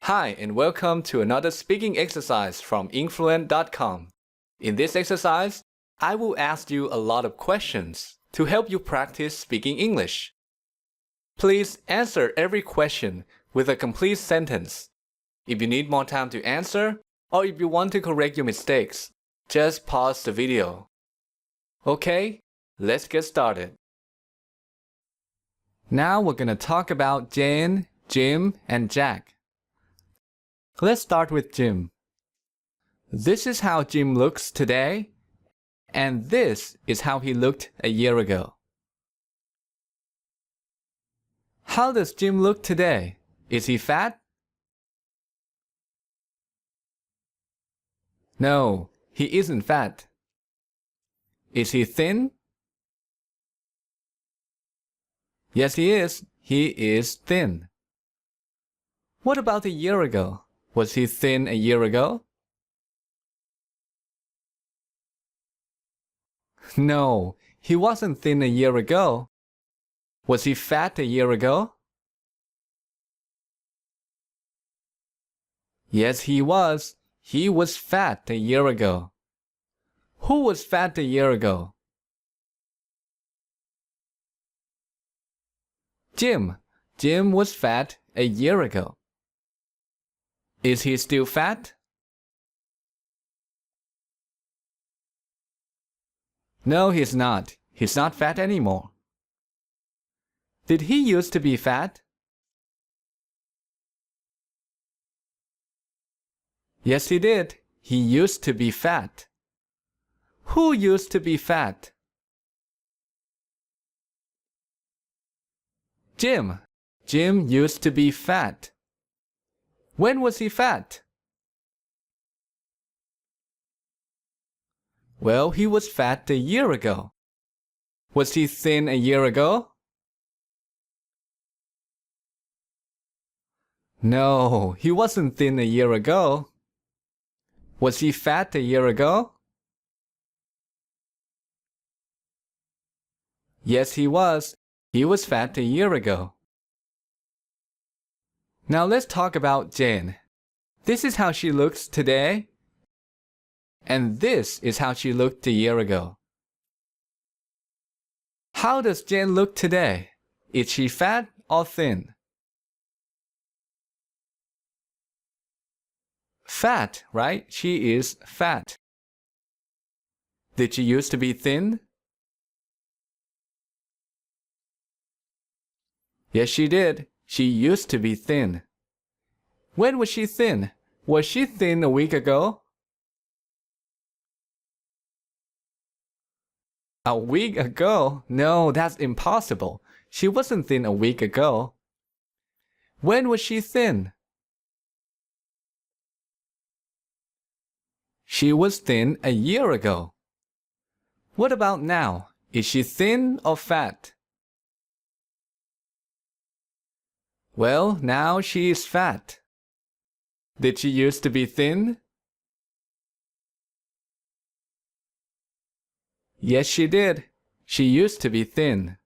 Hi, and welcome to another speaking exercise from Influent.com. In this exercise, I will ask you a lot of questions to help you practice speaking English. Please answer every question with a complete sentence. If you need more time to answer, or if you want to correct your mistakes, just pause the video. Okay, let's get started. Now we're going to talk about Jane, Jim, and Jack. Let's start with Jim. This is how Jim looks today, and this is how he looked a year ago. How does Jim look today? Is he fat? No, he isn't fat. Is he thin? Yes, he is. He is thin. What about a year ago? Was he thin a year ago? No, he wasn't thin a year ago. Was he fat a year ago? Yes, he was. He was fat a year ago. Who was fat a year ago? Jim. Jim was fat a year ago. Is he still fat? No, he's not. He's not fat anymore. Did he used to be fat? Yes, he did. He used to be fat. Who used to be fat? Jim. Jim used to be fat. When was he fat? Well, he was fat a year ago. Was he thin a year ago? No, he wasn't thin a year ago. Was he fat a year ago? Yes, he was. He was fat a year ago. Now let's talk about Jane. This is how she looks today, and this is how she looked a year ago. How does Jane look today? Is she fat or thin? Fat, right? She is fat. Did she used to be thin? Yes, she did. She used to be thin. When was she thin? Was she thin a week ago? A week ago? No, that's impossible. She wasn't thin a week ago. When was she thin? She was thin a year ago. What about now? Is she thin or fat? Well, now she is fat. Did she used to be thin? Yes, she did. She used to be thin.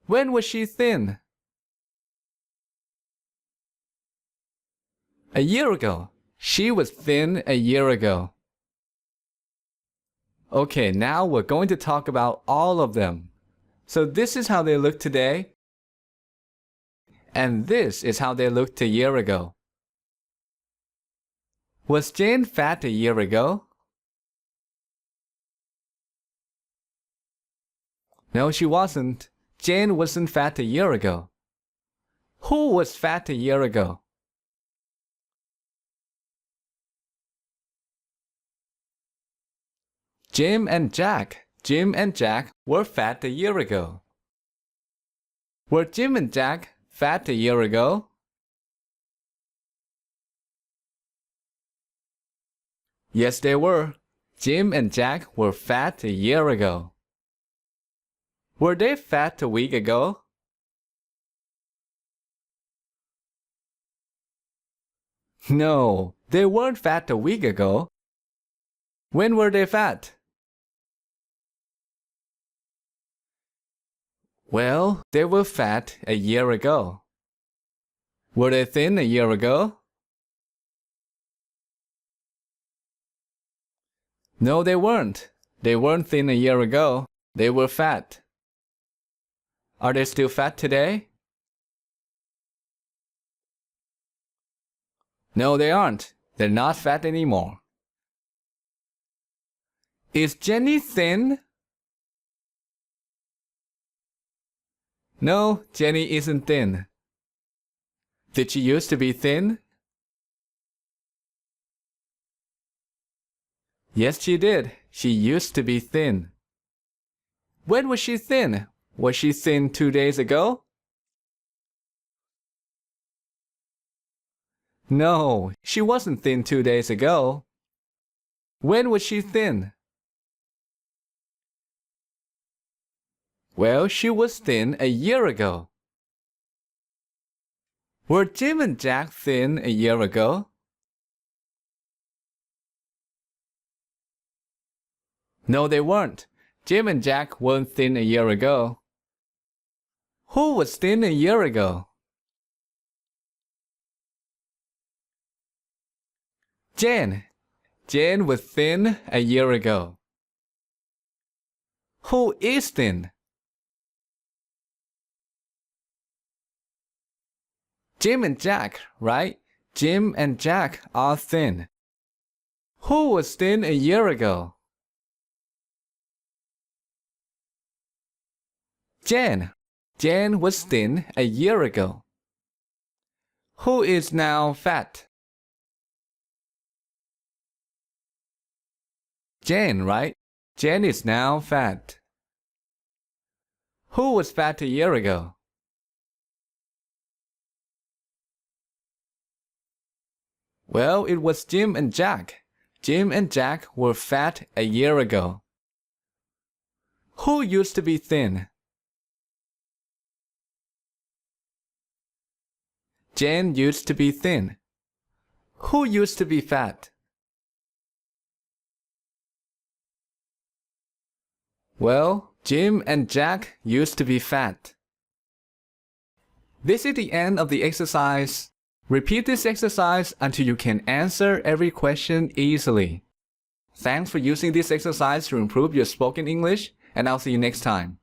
When was she thin? A year ago. She was thin a year ago. Okay, now we're going to talk about all of them. So this is how they look today, and this is how they looked a year ago. Was Jane fat a year ago? No, she wasn't. Jane wasn't fat a year ago. Who was fat a year ago? Jim and Jack. Jim and Jack were fat a year ago. Were Jim and Jack fat a year ago? Yes, they were. Jim and Jack were fat a year ago. Were they fat a week ago? No, they weren't fat a week ago. When were they fat? Well, they were fat a year ago. Were they thin a year ago? No, they weren't. They weren't thin a year ago. They were fat. Are they still fat today? No, they aren't. They're not fat anymore. Is Jenny thin? No, Jenny isn't thin. Did she used to be thin? Yes, she did. She used to be thin. When was she thin? Was she thin 2 days ago? No, she wasn't thin 2 days ago. When was she thin? Well, she was thin a year ago. Were Jim and Jack thin a year ago? No, they weren't. Jim and Jack weren't thin a year ago. Who was thin a year ago? Jen. Jen was thin a year ago. Who is thin? Jim and Jack, right? Jim and Jack are thin. Who was thin a year ago? Jen. Jen was thin a year ago. Who is now fat? Jen, right? Jen is now fat. Who was fat a year ago? Well, it was Jim and Jack. Jim and Jack were fat a year ago. Who used to be thin? Jen used to be thin. Who used to be fat? Well, Jim and Jack used to be fat. This is the end of the exercise. Repeat this exercise until you can answer every question easily. Thanks for using this exercise to improve your spoken English, and I'll see you next time.